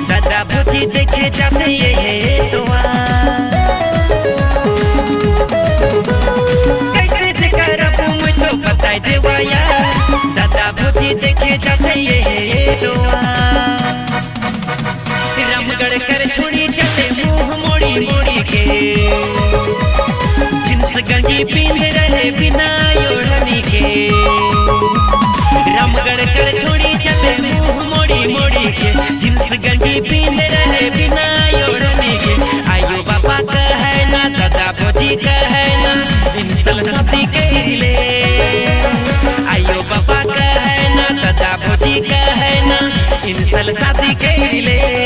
दादा भौजी देखे जाते ये दुआ कैसे करब मुझे तो बताई देवाया दादा भौजी देखे जाते ये दुआ रामगढ़ कर छोड़ी जाते मुंह मोड़ी मोड़ी के जिन्स गंगी पीन रहे बिना ओढ़नी के रामगढ़ कर छोड़ी जाते मुंह मोड़ी मोड़ी के जिन्स गंगी पीन रहे बिना ओढ़नी के आयो बाबा का है ना दादा भौजी का है ना इंसल शादी कर ले आयो बाबा का है ना दादा भौजी का है ना इंसल शादी कर ले।